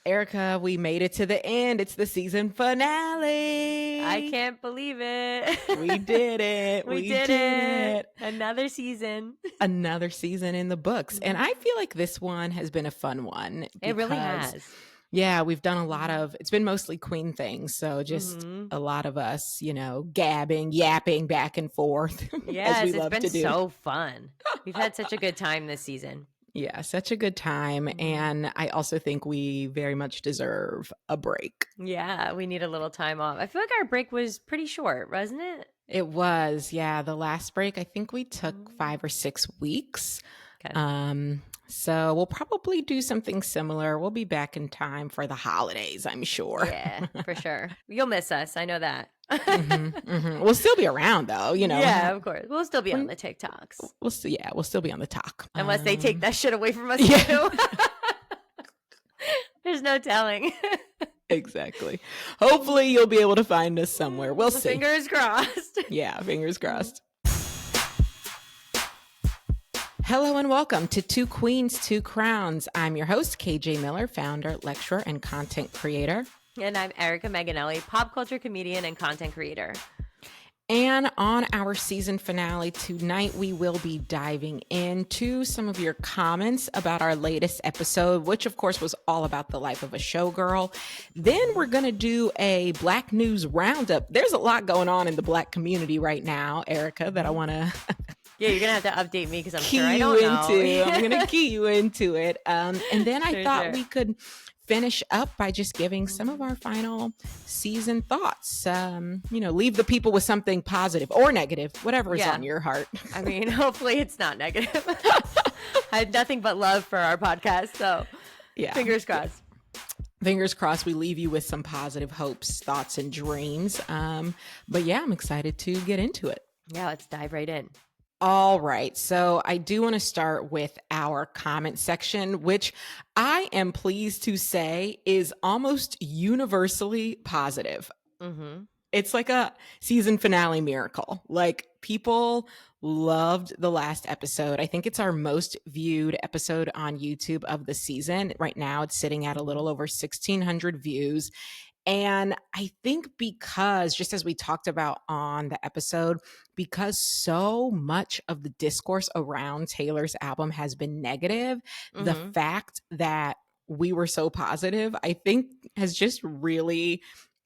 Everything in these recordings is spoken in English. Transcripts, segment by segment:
Erica, we made it to the end. It's the season finale. I can't believe it. We did it. We did it. Another season. Another season in the books. And I feel like this one has been a fun one. It really has. Yeah, we've done a lot of, it's been mostly queen things. So just a lot of us, gabbing, yapping back and forth. Yes, it's been so fun. We've had such a good time this season. Yeah, such a good time. And I also think we very much deserve a break. Yeah, we need a little time off. I feel like our break was pretty short, wasn't it? It was. Yeah, the last break, I think we took 5 or 6 weeks. Okay. So we'll probably do something similar. We'll be back in time for the holidays, I'm sure. Yeah, for sure. You'll miss us. I know that. We'll still be around though, Yeah, of course. We'll still be on the TikToks. We'll still be on the talk. Unless they take that shit away from us too. There's no telling. Exactly. Hopefully you'll be able to find us somewhere. We'll see. Fingers crossed. Yeah, fingers crossed. Hello and welcome to Two Queens, Two Crowns. I'm your host, KJ Miller, founder, lecturer, and content creator. And I'm Erica Meganelli, pop culture comedian and content creator. And on our season finale tonight, we will be diving into some of your comments about our latest episode, which of course was all about the life of a showgirl. Then we're going to do a Black News Roundup. There's a lot going on in the Black community right now, Erica, that I want to... Yeah, you're going to have to update me because I'm sure I don't know. I'm going to key you into it. And then I thought we could finish up by just giving some of our final season thoughts. Leave the people with something positive or negative, whatever is on your heart. I mean, hopefully it's not negative. I had nothing but love for our podcast. So fingers crossed. Fingers crossed we leave you with some positive hopes, thoughts, and dreams. But yeah, I'm excited to get into it. Yeah, let's dive right in. All right. So I do want to start with our comment section, which I am pleased to say is almost universally positive. Mm-hmm. It's like a season finale miracle. Like, people loved the last episode. I think it's our most viewed episode on YouTube of the season. Right now, it's sitting at a little over 1,600 views. And I think because, just as we talked about on the episode, because so much of the discourse around Taylor's album has been negative, the fact that we were so positive, I think has just really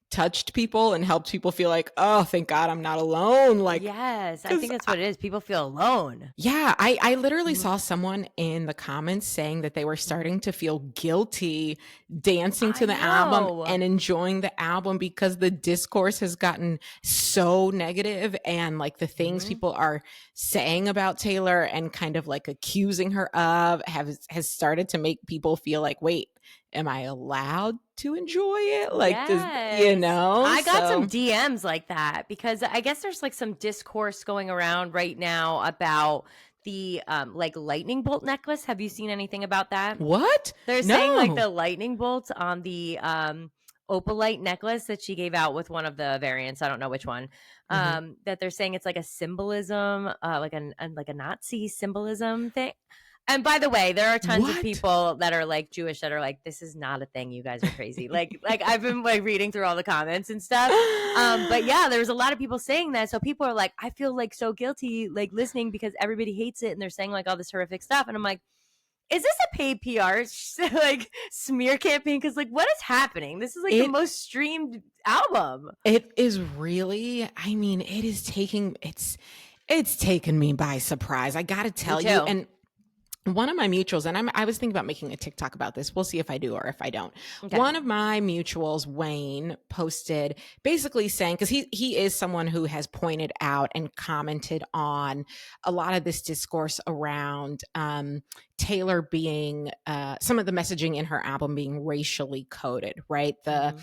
touched people and helped people feel like, oh, thank God I'm not alone. Like, yes, I think that's what it is. People feel alone. Yeah, I literally saw someone in the comments saying that they were starting to feel guilty dancing to the album and enjoying the album because the discourse has gotten so negative, and like the things people are saying about Taylor and kind of like accusing her of has started to make people feel like, wait, am I allowed to enjoy it? Like, I got some DMs like that because I guess there's like some discourse going around right now about the like lightning bolt necklace. Have you seen anything about that? What? They're saying like the lightning bolts on the opalite necklace that she gave out with one of the variants. I don't know which one. That they're saying it's like a symbolism, like a Nazi symbolism thing. And by the way, there are tons of people that are like Jewish that are like, this is not a thing. You guys are crazy. like I've been like reading through all the comments and stuff. But yeah, there's a lot of people saying that. So people are like, I feel like so guilty, like listening because everybody hates it. And they're saying like all this horrific stuff. And I'm like, is this a paid PR like smear campaign? Because like, what is happening? This is like the most streamed album. It is really, I mean, it's taken me by surprise. I got to tell you. And one of my mutuals, and I was thinking about making a TikTok about this. We'll see if I do or if I don't. Okay. One of my mutuals, Wayne, posted basically saying, because he is someone who has pointed out and commented on a lot of this discourse around Taylor being, some of the messaging in her album being racially coded, right? The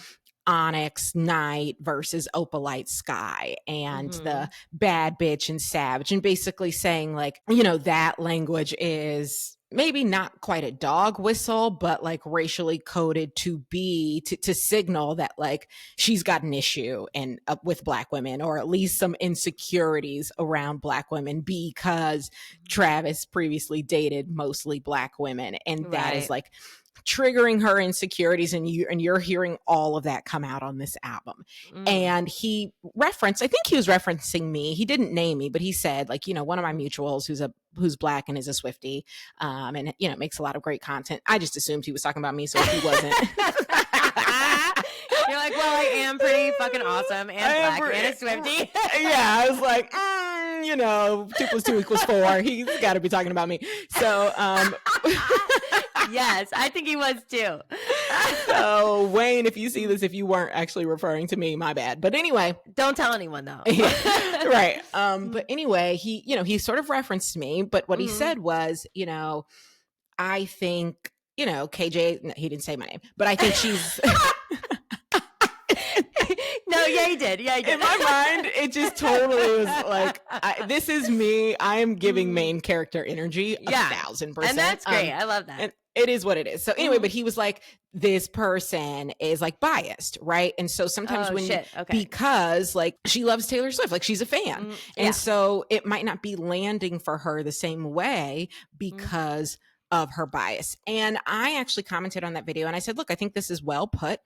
Onyx Night versus Opalite Sky and the bad bitch and savage, and basically saying like, that language is maybe not quite a dog whistle, but like racially coded to signal that like she's got an issue and with Black women, or at least some insecurities around Black women, because Travis previously dated mostly Black women, and that is like triggering her insecurities, and you're hearing all of that come out on this album. And he referenced, I think he was referencing me. He didn't name me, but he said like, one of my mutuals who's Black and is a Swiftie, and makes a lot of great content. I just assumed he was talking about me, so if he wasn't. You're like, well, I am pretty fucking awesome and Black and a Swiftie. Yeah, I was like, 2 + 2 = 4. He's got to be talking about me. So, yes, I think he was too. So, Wayne, if you see this, if you weren't actually referring to me, my bad. But anyway, don't tell anyone though. Right. But anyway, he sort of referenced me, but what he said was, I think, KJ, no, he didn't say my name, but I think she's. No, yeah, he did. Yeah, he did. In my mind, it just totally was like, this is me. I am giving main character energy 1,000%. And that's great. I love that. And it is what it is. So anyway, but he was like, this person is like biased, right? And so sometimes because like she loves Taylor Swift, like she's a fan. And so it might not be landing for her the same way because of her bias. And I actually commented on that video and I said, look, I think this is well put,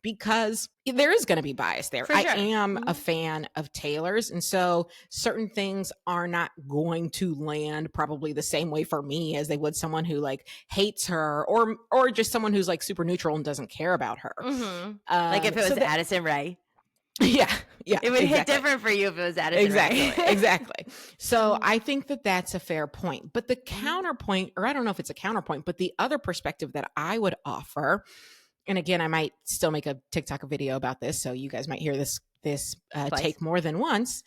because there is going to be bias there. I am a fan of Taylor's. And so certain things are not going to land probably the same way for me as they would someone who like hates her, or just someone who's like super neutral and doesn't care about her. Like if it was Addison Rae. Yeah. It would hit different for you if it was Addison Rae. Exactly. So I think that that's a fair point. But the counterpoint, or I don't know if it's a counterpoint, but the other perspective that I would offer, and again, I might still make a TikTok video about this, so you guys might hear this take more than once.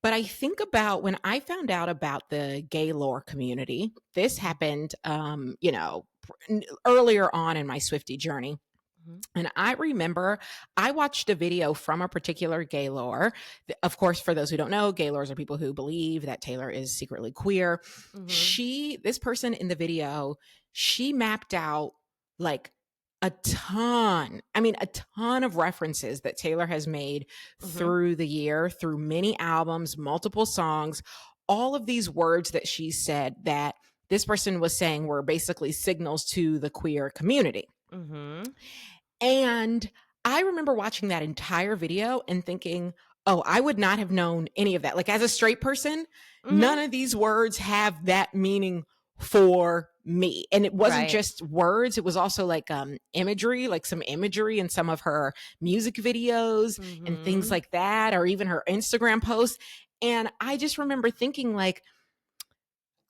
But I think about when I found out about the gay lore community. This happened, earlier on in my Swiftie journey. And I remember I watched a video from a particular gay lore. Of course, for those who don't know, gay lores are people who believe that Taylor is secretly queer. This person in the video, she mapped out like a ton of references that Taylor has made through the year, through many albums, multiple songs. All of these words that she said that this person was saying were basically signals to the queer community. And I remember watching that entire video and thinking, oh, I would not have known any of that. Like as a straight person, none of these words have that meaning for me. And it wasn't just words. It was also like imagery, like some imagery in some of her music videos and things like that, or even her Instagram posts. And I just remember thinking like,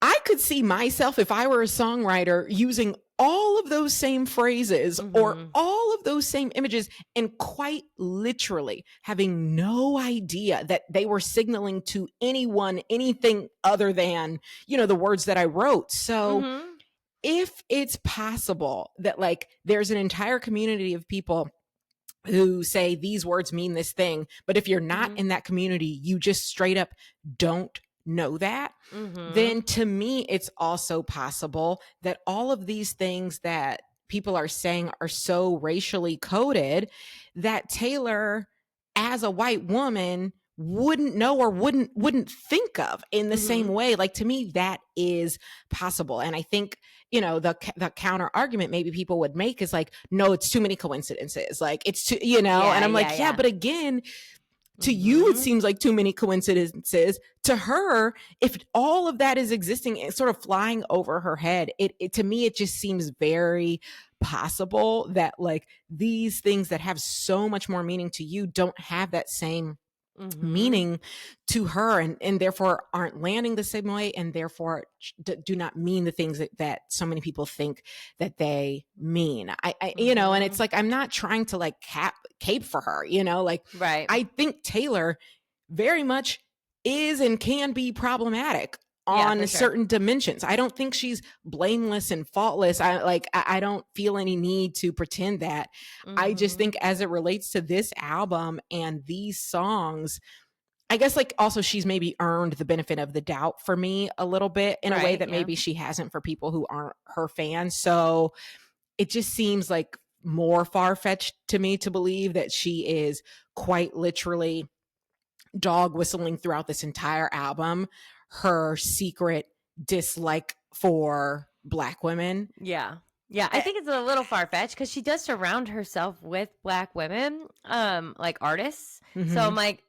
I could see myself, if I were a songwriter, using all of those same phrases or all of those same images, and quite literally having no idea that they were signaling to anyone anything other than, the words that I wrote. So if it's possible that like there's an entire community of people who say these words mean this thing, but if you're not in that community, you just straight up don't know that, then to me, it's also possible that all of these things that people are saying are so racially coded that Taylor, as a white woman, wouldn't know or wouldn't think of in the same way. Like to me, that is possible. And I think, the counter argument maybe people would make is like, no, it's too many coincidences. Like it's too, and I'm like, but again, to you, it seems like too many coincidences. To her, if all of that is existing, it's sort of flying over her head. It to me, it just seems very possible that like these things that have so much more meaning to you don't have that same meaning to her, and therefore aren't landing the same way, and therefore do not mean the things that so many people think that they mean. I and it's like, I'm not trying to like cape for her, I think Taylor very much is and can be problematic on certain dimensions. I don't think she's blameless and faultless. I don't feel any need to pretend that. I just think as it relates to this album and these songs, I guess like also she's maybe earned the benefit of the doubt for me a little bit in a way that maybe she hasn't for people who aren't her fans. So it just seems like more far-fetched to me to believe that she is quite literally dog whistling throughout this entire album her secret dislike for Black women. Yeah. Yeah, I think it's a little far-fetched because she does surround herself with Black women, like artists. Mm-hmm. So I'm like,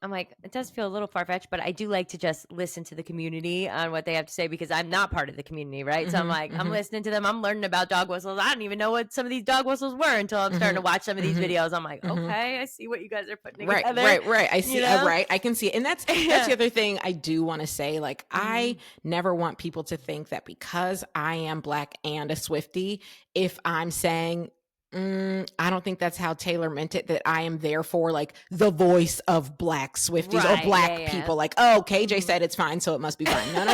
it does feel a little far-fetched, but I do like to just listen to the community on what they have to say because I'm not part of the community, right? Mm-hmm, so I'm like, I'm listening to them. I'm learning about dog whistles. I didn't even know what some of these dog whistles were until I'm starting to watch some of these videos. I'm like, okay, I see what you guys are putting together. Right. I see. Right. I can see it. And that's the other thing I do want to say. Like, I never want people to think that because I am Black and a Swiftie, if I'm saying, I don't think that's how Taylor meant it, that I am therefore like the voice of Black Swifties or Black people. Like, oh, KJ said it's fine, so it must be fine. No.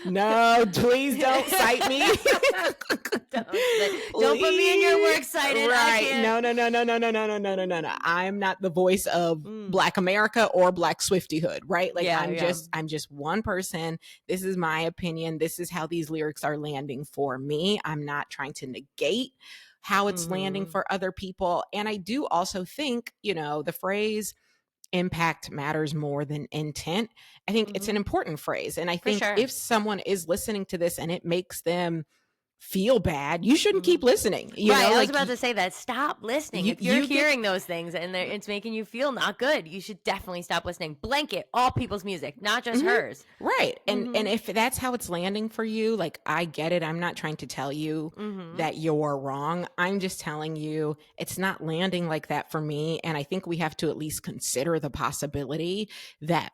No, please don't cite me. Don't put me in your works cited. Right. No. I'm not the voice of Black America or Black Swiftyhood, right? Like I'm just one person. This is my opinion. This is how these lyrics are landing for me. I'm not trying to negate how it's landing for other people. And I do also think, the phrase impact matters more than intent. I think it's an important phrase. And I think if someone is listening to this and it makes them feel bad, you shouldn't keep listening. I was about to say that. Stop listening. If you're hearing those things and it's making you feel not good, you should definitely stop listening. Blanket all people's music, not just hers. Right. And if that's how it's landing for you, like, I get it. I'm not trying to tell you that you're wrong. I'm just telling you it's not landing like that for me. And I think we have to at least consider the possibility that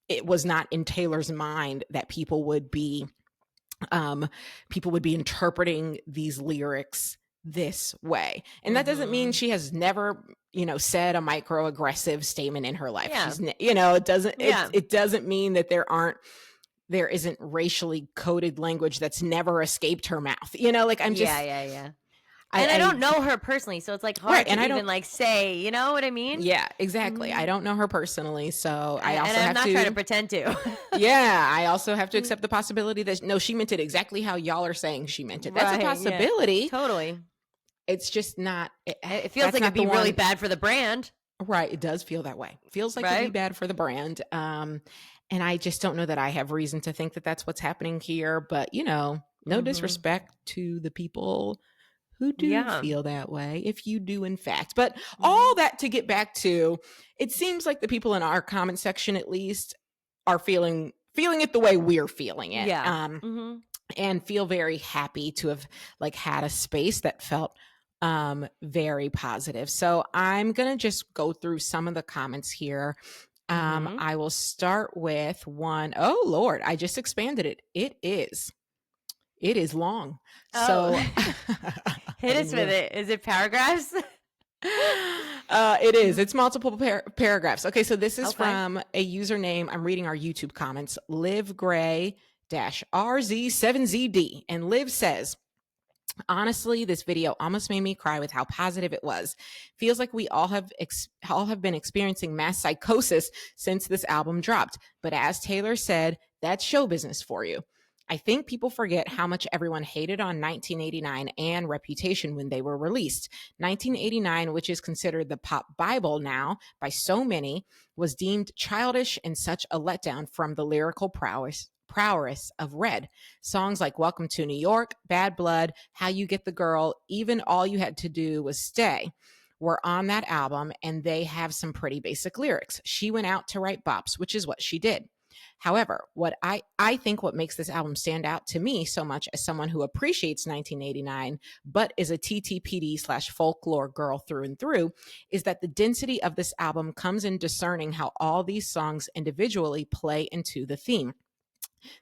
it was not in Taylor's mind that people would be interpreting these lyrics this way. And that doesn't mean she has never, said a microaggressive statement in her life. She's, it doesn't mean that there isn't racially coded language that's never escaped her mouth. I'm just, I don't know her personally, so it's like hard to even say, you know what I mean? Yeah, exactly. I don't know her personally, so I'm not trying to pretend to. I also have to accept the possibility that no, she meant it exactly how y'all are saying she meant it. That's a possibility. Yeah. Totally. It's just not. It feels like it'd be really bad for the brand. Right. It does feel that way. Feels like it'd be bad for the brand. And I just don't know that I have reason to think that that's what's happening here. But no disrespect to the people who do feel that way, if you do in fact. But all that to get back to, it seems like the people in our comment section at least are feeling it the way we're feeling it. And feel very happy to have had a space that felt very positive. So I'm going to just go through some of the comments here. I will start with one. Oh Lord, I just expanded it. It is long. So hit us with it. Is it paragraphs? It is. It's multiple paragraphs. Okay, so this is from a username. I'm reading our YouTube comments. LivGray-RZ7ZD. And Liv says, honestly, this video almost made me cry with how positive it was. Feels like we all have been experiencing mass psychosis since this album dropped. But as Taylor said, that's show business for you. I think people forget how much everyone hated on 1989 and Reputation when they were released. 1989, which is considered the pop Bible now by so many, was deemed childish and such a letdown from the lyrical prowess of Red. Songs like Welcome to New York, Bad Blood, How You Get the Girl, even All You Had to Do Was Stay were on that album, and they have some pretty basic lyrics. She went out to write bops, which is what she did. However, what I think what makes this album stand out to me so much as someone who appreciates 1989, but is a TTPD/folklore girl through and through, is that the density of this album comes in discerning how all these songs individually play into the theme.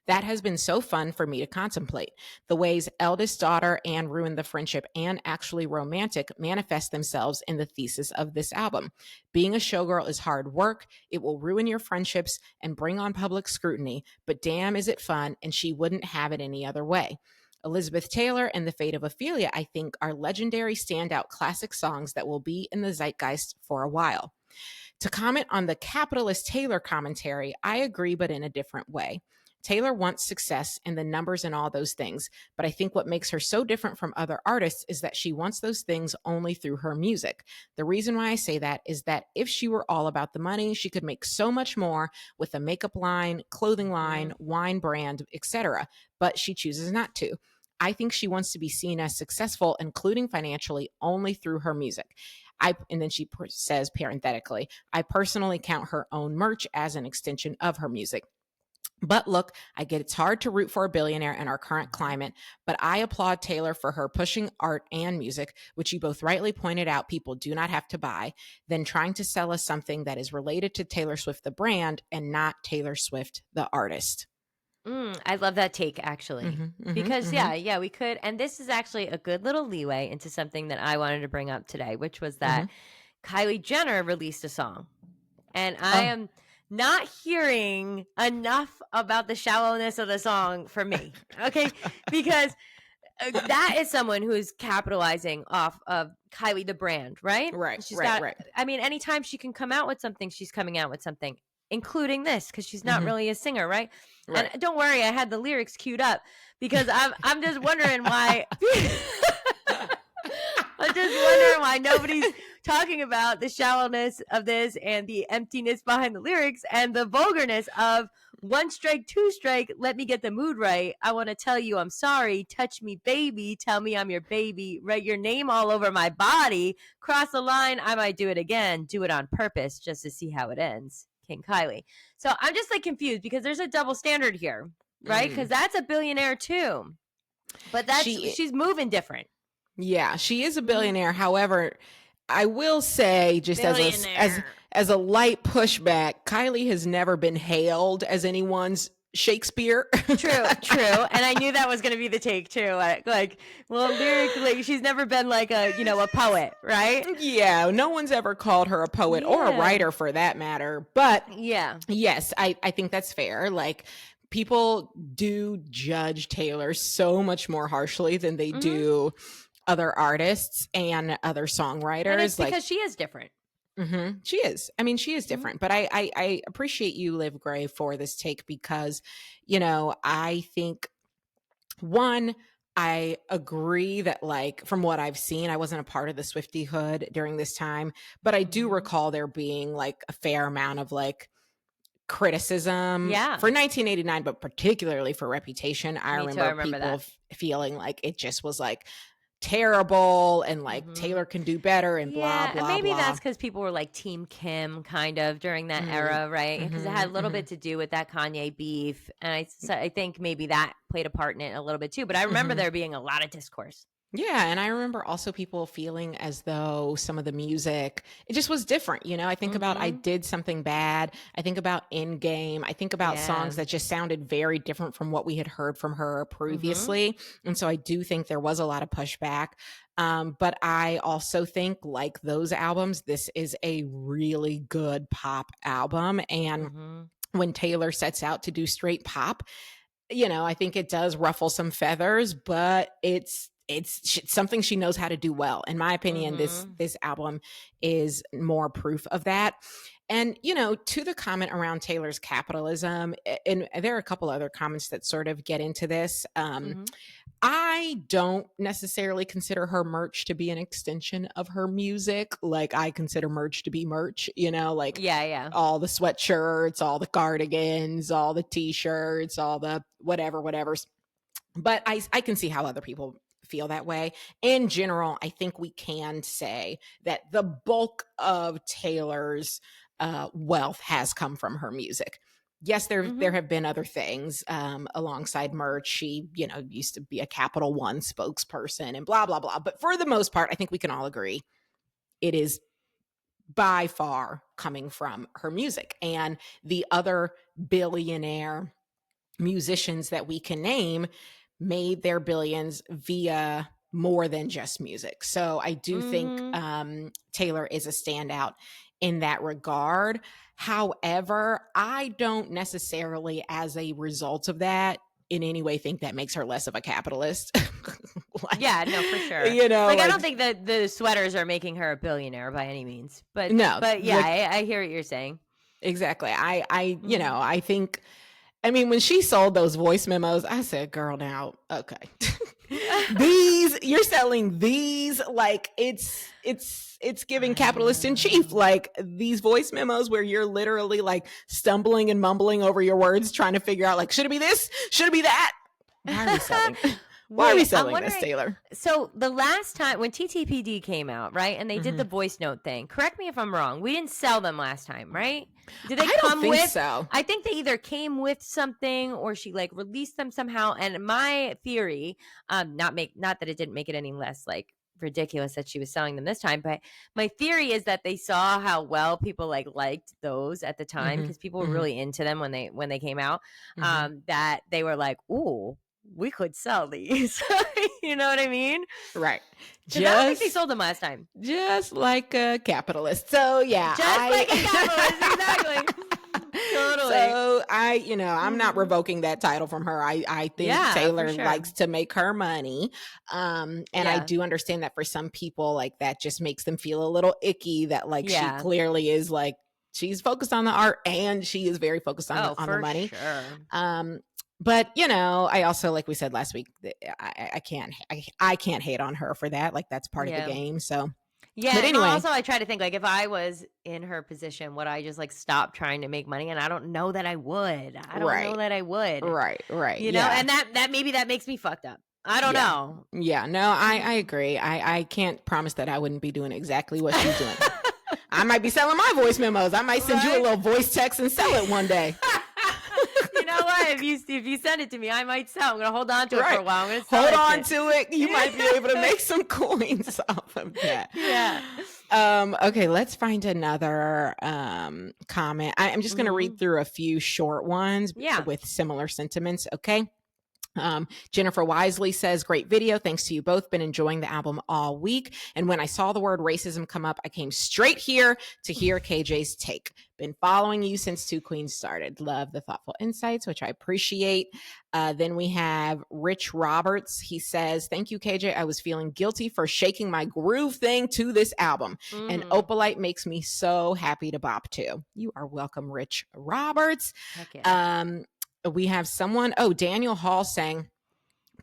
That has been so fun for me to contemplate. The ways eldest daughter and ruin the friendship and actually romantic manifest themselves in the thesis of this album. Being a showgirl is hard work. It will ruin your friendships and bring on public scrutiny, but damn is it fun, and she wouldn't have it any other way. Elizabeth Taylor and The Fate of Ophelia, I think, are legendary standout classic songs that will be in the zeitgeist for a while. To comment on the capitalist Taylor commentary, I agree, but in a different way. Taylor wants success and the numbers and all those things, but I think what makes her so different from other artists is that she wants those things only through her music. The reason why I say that is that if she were all about the money, she could make so much more with a makeup line, clothing line, wine brand, etc., but she chooses not to. I think she wants to be seen as successful, including financially, only through her music. And then she says parenthetically, I personally count her own merch as an extension of her music. But look, I get it's hard to root for a billionaire in our current climate, but I applaud Taylor for her pushing art and music, which you both rightly pointed out people do not have to buy, then trying to sell us something that is related to Taylor Swift, the brand, and not Taylor Swift, the artist. I love that take, actually, because yeah, we could. And this is actually a good little leeway into something that I wanted to bring up today, which was that Kylie Jenner released a song. And I am not hearing enough about the shallowness of the song for me. Okay. Because that is someone who is capitalizing off of Kylie, the brand, right? Right. She's got, I mean, anytime she can come out with something, she's coming out with something, including this, because she's not really a singer, right? And don't worry, I had the lyrics queued up because I'm just wondering why. I'm just wondering why nobody's talking about the shallowness of this and the emptiness behind the lyrics and the vulgarness of one strike, two strike, let me get the mood right. I want to tell you I'm sorry. Touch me, baby. Tell me I'm your baby. Write your name all over my body. Cross the line. I might do it again. Do it on purpose just to see how it ends. King Kylie. So I'm just like confused because there's a double standard here, right? Because that's a billionaire too. But she's moving different. Yeah, she is a billionaire. However, I will say, just as a light pushback, Kylie has never been hailed as anyone's Shakespeare. True. And I knew that was going to be the take too. Lyrically, she's never been like a poet, right? Yeah, no one's ever called her a poet or a writer for that matter. But yes, I think that's fair. Like, people do judge Taylor so much more harshly than they do other artists and other songwriters. And it's because she is different. She is. I mean, she is different. But I appreciate you, Liv Gray, for this take because, I think, one, I agree that, like, from what I've seen, I wasn't a part of the Swiftie-hood during this time, but I do recall there being, like, a fair amount of, like, criticism for 1989, but particularly for Reputation. I remember people feeling like it just was, like, terrible and like Taylor can do better and blah blah. And maybe blah. that's because people were like Team Kim kind of during that era, right? Because it had a little bit to do with that Kanye beef, and I think maybe that played a part in it a little bit too. But I remember there being a lot of discourse. Yeah, and I remember also people feeling as though some of the music, it just was different. I think about I Did Something Bad. I think about Endgame. I think about songs that just sounded very different from what we had heard from her previously. And so I do think there was a lot of pushback. But I also think, like those albums, this is a really good pop album. And when Taylor sets out to do straight pop, I think it does ruffle some feathers, but it's something she knows how to do well. In my opinion, this album is more proof of that. And, to the comment around Taylor's capitalism, and there are a couple other comments that sort of get into this. I don't necessarily consider her merch to be an extension of her music. Like, I consider merch to be merch, like all the sweatshirts, all the cardigans, all the t-shirts, all the whatever's. But I can see how other people feel that way. In general, I think we can say that the bulk of Taylor's wealth has come from her music. Yes, there have been other things alongside merch. She, used to be a Capital One spokesperson and blah, blah, blah. But for the most part, I think we can all agree it is by far coming from her music. And the other billionaire musicians that we can name made their billions via more than just music. So I do think Taylor is a standout in that regard. However, I don't necessarily, as a result of that, in any way think that makes her less of a capitalist. Like, yeah, no, for sure. You know, like I don't think that the sweaters are making her a billionaire by any means. But yeah, like, I hear what you're saying. Exactly. You know, I think, I mean, when she sold those voice memos, I said, girl, now, okay. You're selling these, like it's giving capitalist in chief, like these voice memos where you're literally like stumbling and mumbling over your words, trying to figure out like, should it be this? Should it be that? Why are we selling? Why are we selling this, Taylor? So the last time when TTPD came out, right, and they did the voice note thing, correct me if I'm wrong, we didn't sell them last time, right? Did they come with? So. I think they either came with something or she like released them somehow. And my theory, not that it didn't make it any less like ridiculous that she was selling them this time, but my theory is that they saw how well people liked those at the time because people were really into them when they came out. That they were like, ooh, we could sell these. You know what I mean? Right. I don't think they sold them last time. Just like a capitalist. So yeah. Like a capitalist, exactly. Totally. So I'm not revoking that title from her. I think Taylor likes to make her money. I do understand that for some people, like that just makes them feel a little icky that like she clearly is like, she's focused on the art and she is very focused on the money. Sure. But I also, like we said last week, I can't hate on her for that. Like that's part of the game. So but anyway, also I try to think like if I was in her position, would I just like stop trying to make money? And I don't know that I would. I don't know that I would. Right. You know, and that maybe that makes me fucked up. I don't know. Yeah, no, I agree. I can't promise that I wouldn't be doing exactly what she's doing. I might be selling my voice memos. I might send you a little voice text and sell it one day. You know what? If you send it to me, I might sell. I'm gonna hold on to it for a while. I'm gonna hold on to it. You might be able to make some coins off of that. Yeah. Okay, let's find another comment. I'm just gonna read through a few short ones with similar sentiments. Okay. Jennifer Wisely says, great video. Thanks to you both. Been enjoying the album all week. And when I saw the word racism come up, I came straight here to hear KJ's take. Been following you since Two Queens started. Love the thoughtful insights, which I appreciate. Then we have Rich Roberts. He says, thank you, KJ. I was feeling guilty for shaking my groove thing to this album. And Opalite makes me so happy to bop to. You are welcome, Rich Roberts. We have Daniel Hall saying,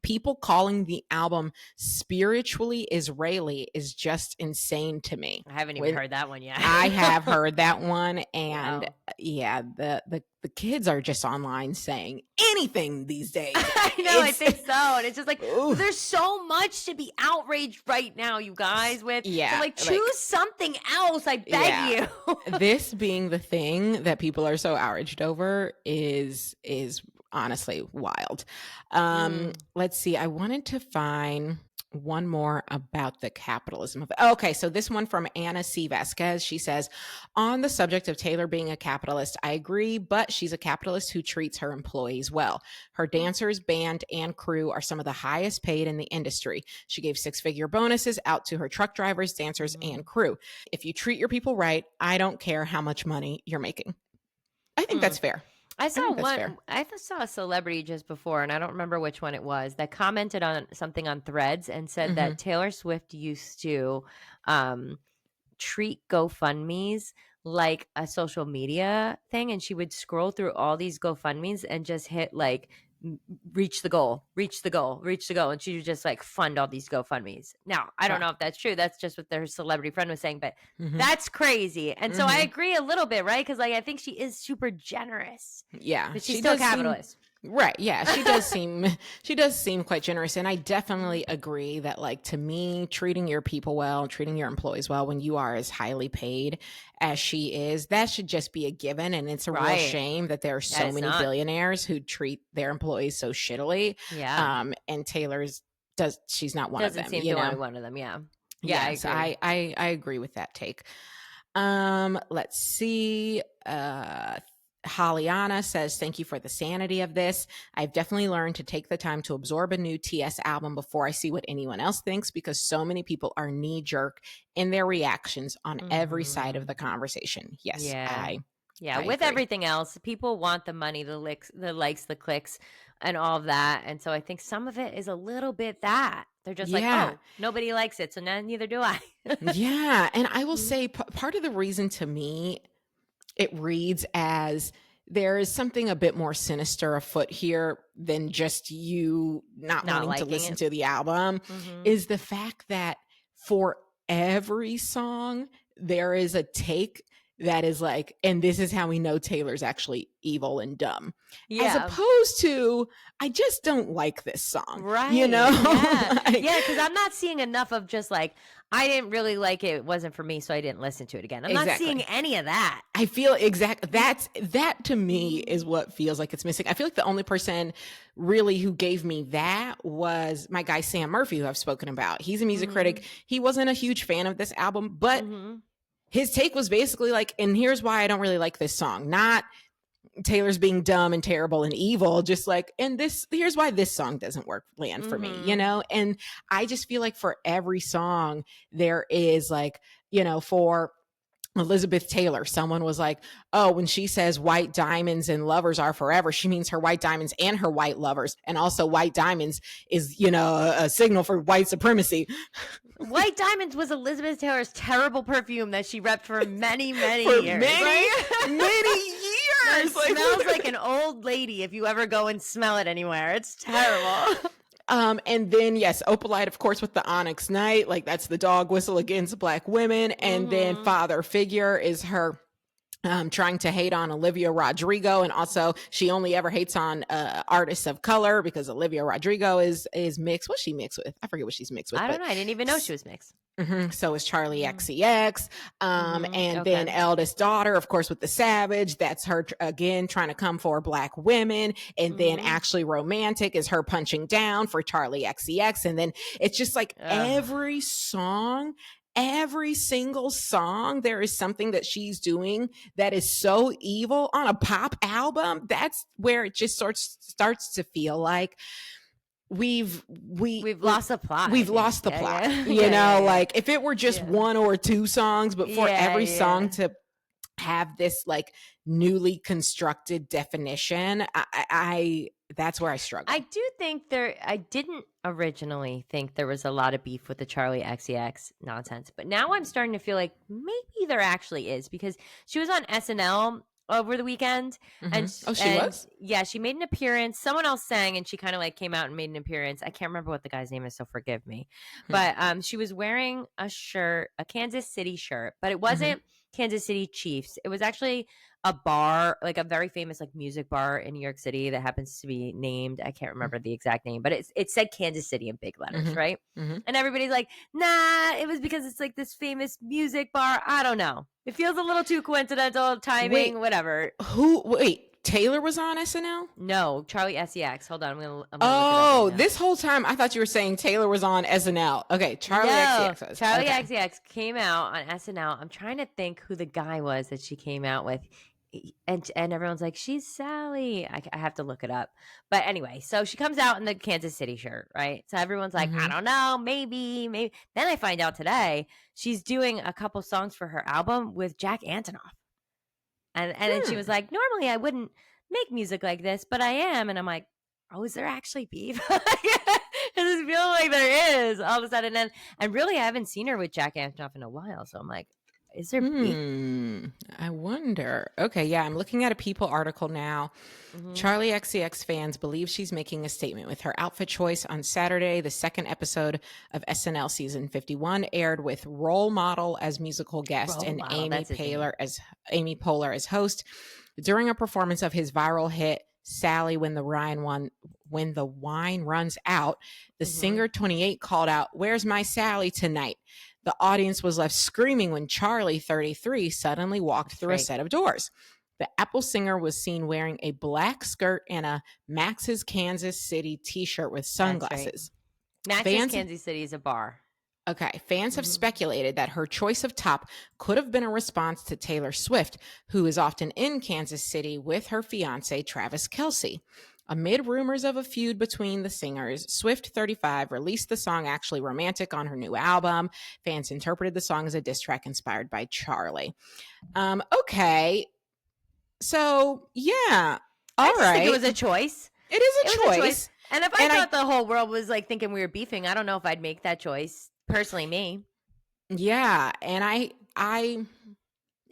people calling the album spiritually Israeli is just insane to me. I haven't even heard that one yet. I have heard that one. And the kids are just online saying anything these days. I know, I think so. And it's just like, there's so much to be outraged right now, you guys, with. Yeah. So choose something else, I beg you. This being the thing that people are so outraged over is honestly wild. Let's see. I wanted to find one more about the capitalism of it. Okay, so this one from Anna C. Vasquez. She says, on the subject of Taylor being a capitalist, I agree, but she's a capitalist who treats her employees well. Her dancers, band, and crew are some of the highest paid in the industry. She gave 6-figure bonuses out to her truck drivers, dancers, and crew. If you treat your people right, I don't care how much money you're making. I think that's fair. I saw a celebrity just before, and I don't remember which one it was, that commented on something on Threads and said that Taylor Swift used to treat GoFundMes like a social media thing, and she would scroll through all these GoFundMes and just hit like reach the goal, and she would just like fund all these GoFundMes. Now, I don't know if that's true. That's just what their celebrity friend was saying, but that's crazy. And so I agree a little bit, right? Because like I think she is super generous. Yeah, but she's still capitalist. Right. Yeah. She does seem quite generous. And I definitely agree that like, to me, treating your people well, treating your employees well, when you are as highly paid as she is, that should just be a given. And it's a real shame that there are so many billionaires who treat their employees so shittily. Yeah. And she's not one of them. Doesn't seem to be one of them. Yeah. Yeah. Yes, I agree with that take. Let's see. Hollyana says, thank you for the sanity of this. I've definitely learned to take the time to absorb a new TS album before I see what anyone else thinks, because so many people are knee-jerk in their reactions on every side of the conversation. Yes, I with agree. Everything else, people want the money, the likes, the clicks. and all of that. And so I think some of it is a little bit that they're just like, oh, nobody likes it, so now neither do I. Yeah. And I will say part of the reason to me it reads as there is something a bit more sinister afoot here than just you not wanting to listen to the album is the fact that for every song there is a take that is like, and this is how we know Taylor's actually evil and dumb. As opposed to, I just don't like this song. Right. You know? Yeah, because I'm not seeing enough of just like, I didn't really like it. It wasn't for me, so I didn't listen to it again. I'm not seeing any of that. I feel that to me is what feels like it's missing. I feel like the only person really who gave me that was my guy Sam Murphy, who I've spoken about. He's a music critic. He wasn't a huge fan of this album, but his take was basically like, and here's why I don't really like this song. Not Taylor's being dumb and terrible and evil, just like, and here's why this song doesn't land for me, you know? And I just feel like for every song there is like, you know, for Elizabeth Taylor, someone was like, oh, when she says white diamonds and lovers are forever, she means her white diamonds and her white lovers. And also white diamonds is, you know, a signal for white supremacy. White Diamonds was Elizabeth Taylor's terrible perfume that she repped for many years. Many years. It smells like an old lady if you ever go and smell it anywhere. It's terrible. And then, yes, Opalite, of course, with the Onyx Night, like that's the dog whistle against black women. And then Father Figure is her trying to hate on Olivia Rodrigo. And also she only ever hates on artists of color because Olivia Rodrigo is mixed. What's she mixed with? I forget what she's mixed with. I don't know. I didn't even know she was mixed. So is Charlie XCX. And then Eldest Daughter, of course, with the Savage. That's her, again, trying to come for black women. And then Actually Romantic is her punching down for Charlie XCX. And then it's just like every single song, there is something that she's doing that is so evil on a pop album. That's where it just starts to feel like we've lost the plot. We've lost the plot. You know, like if it were just one or two songs, but for every song to have this like newly constructed definition, I that's where I struggle. I do think I didn't originally think there was a lot of beef with the Charlie XCX nonsense, but now I'm starting to feel like maybe there actually is, because she was on SNL over the weekend. And she was? Yeah, she made an appearance. Someone else sang and she kind of like came out and made an appearance. I can't remember what the guy's name is, so forgive me. But she was wearing a Kansas City shirt, but it wasn't Kansas City Chiefs. It was actually a bar, like a very famous like music bar in New York City that happens to be named, I can't remember the exact name, but it said Kansas City in big letters, right? And everybody's like, nah, it was because it's like this famous music bar. I don't know. It feels a little too coincidental, timing, whatever. Taylor was on SNL? No, Charlie XCX. Hold on, I'm gonna look it up right this whole time I thought you were saying Taylor was on SNL. Okay, Charlie XCX. Charlie XCX came out on SNL. I'm trying to think who the guy was that she came out with. And everyone's like, she's Sally. I have to look it up. But anyway, so she comes out in the Kansas City shirt, right? So everyone's like, I don't know, maybe. Then I find out today she's doing a couple songs for her album with Jack Antonoff. And then she was like, normally I wouldn't make music like this, but I am. And I'm like, oh, is there actually beef? It just feels like there is all of a sudden. And really, I haven't seen her with Jack Antonoff in a while. So I'm like, is there beef? I wonder. Okay, yeah, I'm looking at a People article now. Charlie XCX fans believe she's making a statement with her outfit choice on Saturday. The second episode of SNL season 51 aired with Role Model as musical guest and Amy Poehler as host. During a performance of his viral hit Sally, When the Wine Runs Out, the singer 28 called out, "Where's my Sally tonight?" The audience was left screaming when Charlie, 33, suddenly walked through a set of doors. The Apple singer was seen wearing a black skirt and a Max's Kansas City t-shirt with sunglasses. Max's Kansas City is a bar. Okay. Fans have speculated that her choice of top could have been a response to Taylor Swift, who is often in Kansas City with her fiance, Travis Kelce. Amid rumors of a feud between the singers, Swift, 35, released the song Actually Romantic on her new album. Fans interpreted the song as a diss track inspired by Charlie. Okay. So, yeah. I just think it was a choice. It is a choice. And if I thought the whole world was like thinking we were beefing, I don't know if I'd make that choice. Personally, me. Yeah. And I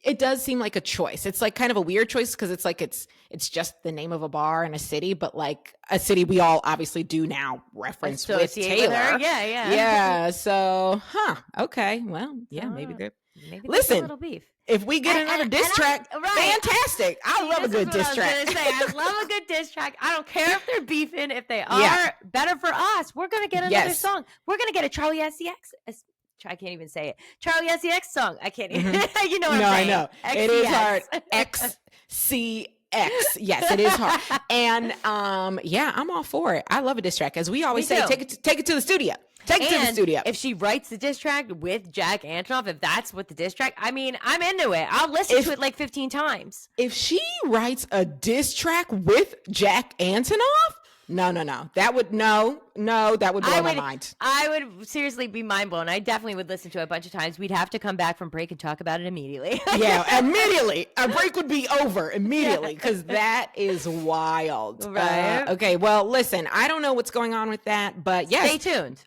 it does seem like a choice. It's like kind of a weird choice because it's like it's just the name of a bar in a city, but like a city we all obviously do now reference with Taylor. With her. Yeah. Yeah. So, okay. Well, yeah, maybe listen, a little beef. If we get another diss track, fantastic. I love a good diss track. I love a good diss track. I don't care if they're beefing. If they are better for us, we're gonna get another song. We're gonna get a Charlie XCX. I can't even say it. Charlie XCX song. I can't even. You know what I'm saying? No, I know. It is hard. XCX. Yes, it is hard. And I'm all for it. I love a diss track. As we always say, take it to the studio. Take it to the studio. If she writes the diss track with Jack Antonoff, if that's what the diss track, I mean, I'm into it. I'll listen to it like 15 times. If she writes a diss track with Jack Antonoff, no. That would blow my mind. I would seriously be mind blown. I definitely would listen to it a bunch of times. We'd have to come back from break and talk about it immediately. Yeah, immediately. Our break would be over immediately because that is wild. Right. Okay, well, listen, I don't know what's going on with that, but yes. Stay tuned.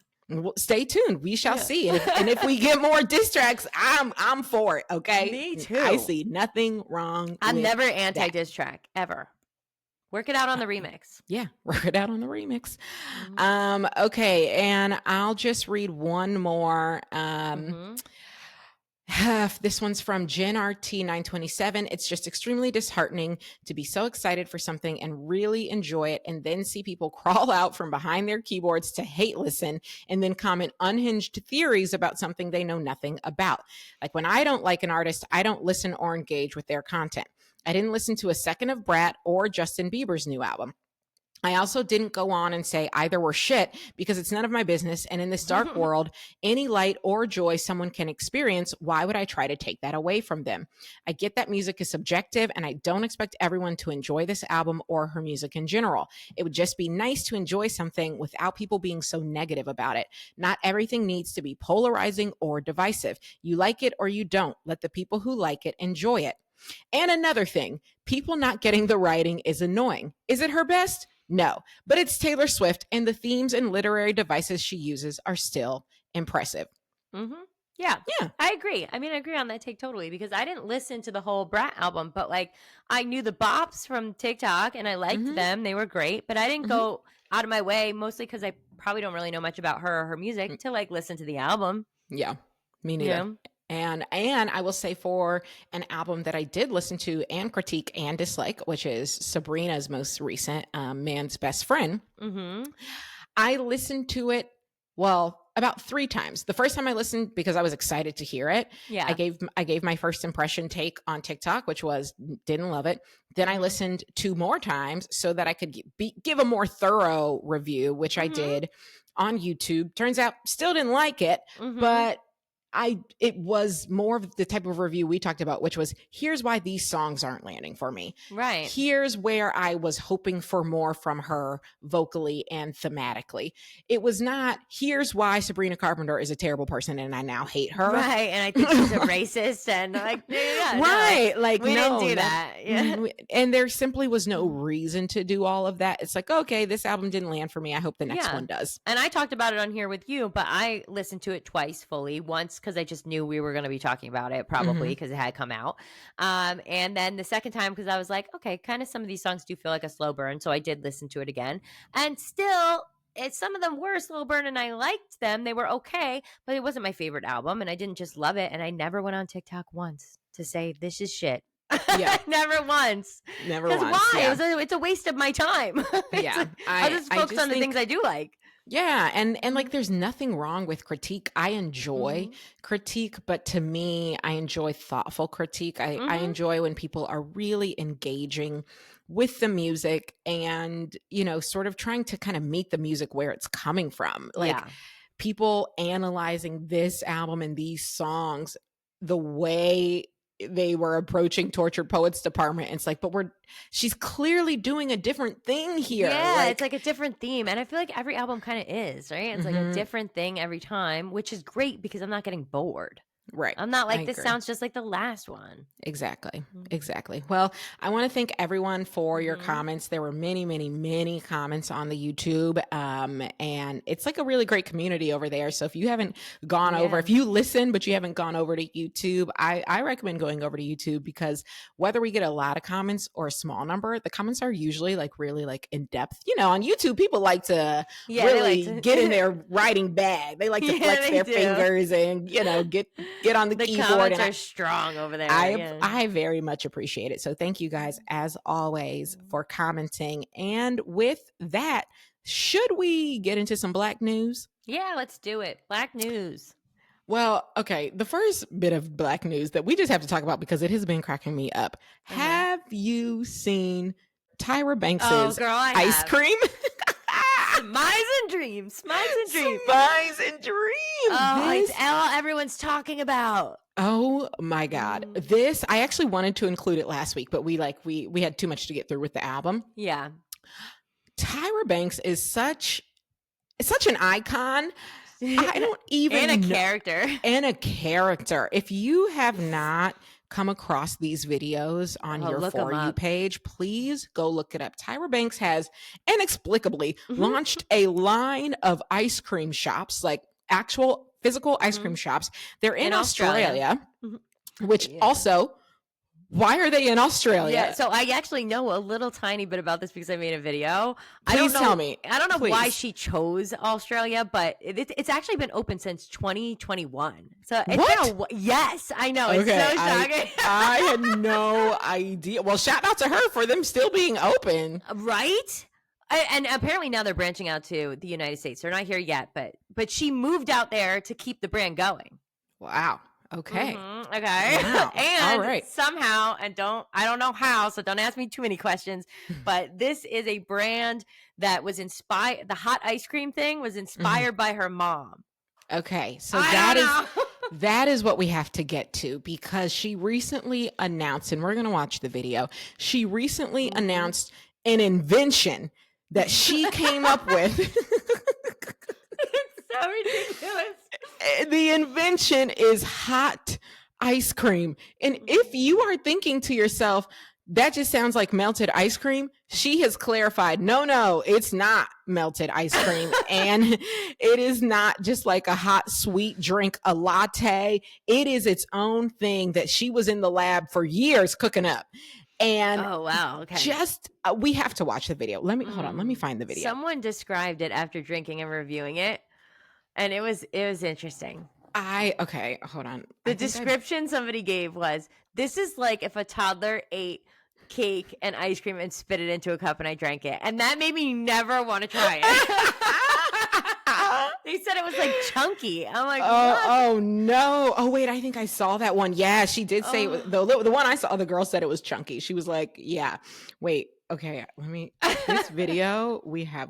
Stay tuned. We shall see. And if we get more diss tracks, I'm for it. Okay. Me too. I see nothing wrong. I'm never anti diss track ever. Work it out on the remix. Yeah, work it out on the remix. Okay, and I'll just read one more. This one's from Jen RT 927. It's just extremely disheartening to be so excited for something and really enjoy it and then see people crawl out from behind their keyboards to hate listen and then comment unhinged theories about something they know nothing about. Like when I don't like an artist, I don't listen or engage with their content. I didn't listen to a second of Brat or Justin Bieber's new album. I also didn't go on and say either were shit because it's none of my business. And in this dark world, any light or joy someone can experience, why would I try to take that away from them? I get that music is subjective and I don't expect everyone to enjoy this album or her music in general. It would just be nice to enjoy something without people being so negative about it. Not everything needs to be polarizing or divisive. You like it or you don't. Let the people who like it enjoy it. And another thing, people not getting the writing is annoying. Is it her best? No, but it's Taylor Swift and the themes and literary devices she uses are still impressive. Yeah, I agree. I mean, I agree on that take totally because I didn't listen to the whole Brat album, but like I knew the bops from TikTok and I liked them. They were great, but I didn't go out of my way, mostly because I probably don't really know much about her or her music to like listen to the album. Yeah, me neither. You know? And I will say for an album that I did listen to and critique and dislike, which is Sabrina's most recent, Man's Best Friend, I listened to it, about 3 times. The first time I listened because I was excited to hear it. Yeah. I gave my first impression take on TikTok, which was didn't love it. Then I listened 2 more times so that I could give a more thorough review, which I did on YouTube. Turns out still didn't like it, but it was more of the type of review we talked about, which was here's why these songs aren't landing for me. Right. Here's where I was hoping for more from her vocally and thematically. It was not here's why Sabrina Carpenter is a terrible person and I now hate her. Right. And I think she's a racist and like, right. Like, we didn't do that. Yeah. And there simply was no reason to do all of that. It's like, okay, this album didn't land for me. I hope the next one does. And I talked about it on here with you, but I listened to it twice fully. Once because I just knew we were going to be talking about it probably because it had come out. And then the second time because I was like, okay, kind of some of these songs do feel like a slow burn. So I did listen to it again. And still, some of them were a slow burn and I liked them. They were okay, but it wasn't my favorite album and I didn't just love it. And I never went on TikTok once to say, this is shit. Yeah. Never once. Why? Yeah. It's a waste of my time. Yeah. I'll just focus on the things I do like. Yeah. And like, there's nothing wrong with critique. I enjoy critique, but to me, I enjoy thoughtful critique. I enjoy when people are really engaging with the music and, sort of trying to kind of meet the music where it's coming from. Like people analyzing this album and these songs the way they were approaching Tortured Poets Department. It's like, but she's clearly doing a different thing here. Yeah, it's like a different theme. And I feel like every album kind of is, right? It's like a different thing every time, which is great because I'm not getting bored. Right. I'm not like, this sounds just like the last one. Exactly. Exactly. Well, I want to thank everyone for your comments. There were many, many, many comments on the YouTube. And it's like a really great community over there. So if you haven't gone over, if you listen, but you haven't gone over to YouTube, I recommend going over to YouTube, because whether we get a lot of comments or a small number, the comments are usually like really like in depth. You know, on YouTube, people like to really get in their writing bag. They like to flex their fingers and, you know, get on the keyboard. Comments are strong over there. I very much appreciate it. So thank you guys, as always, for commenting. And with that, should we get into some Black news? Yeah, let's do it. Black news. Well, okay. The first bit of Black news that we just have to talk about, because it has been cracking me up. Have you seen Tyra Banks's ice cream? Smiles and dreams. Smiles and dreams. Smiles and dreams. Oh, it's all everyone's talking about. Oh my God. This, I actually wanted to include it last week, but we had too much to get through with the album. Yeah. Tyra Banks is such an icon. I don't even and a character. And a character. If you have not come across these videos on your For You page, please go look it up. Tyra Banks has inexplicably launched a line of ice cream shops, like actual physical ice cream shops. They're in Australia. Which also, why are they in Australia? Yeah, so I actually know a little tiny bit about this because I made a video. Please tell me. I don't know why she chose Australia, but it's actually been open since 2021. So it's yes, I know. It's so shocking. I had no idea. Well, shout out to her for them still being open. Right? And apparently now they're branching out to the United States. They're not here yet, but she moved out there to keep the brand going. Wow. Okay. Okay. Wow. And somehow, I don't know how, so don't ask me too many questions, but this is a brand that was inspired, the hot ice cream thing was inspired by her mom. Okay. So that is what we have to get to, because she recently announced, and we're going to watch the video. She recently announced an invention that she came up with. It's so ridiculous. The invention is hot ice cream. And if you are thinking to yourself, that just sounds like melted ice cream, she has clarified, no, it's not melted ice cream. And it is not just like a hot, sweet drink, a latte. It is its own thing that she was in the lab for years cooking up. And just we have to watch the video. Hold on, let me find the video. Someone described it after drinking and reviewing it, and it was interesting. Hold on. The description somebody gave was, this is like if a toddler ate cake and ice cream and spit it into a cup and I drank it. And that made me never want to try it. They said it was like chunky. I'm like, oh no. Oh wait, I think I saw that one. Yeah, she did say the one I saw, the girl said it was chunky. She was like, yeah. Wait, okay, this video, we have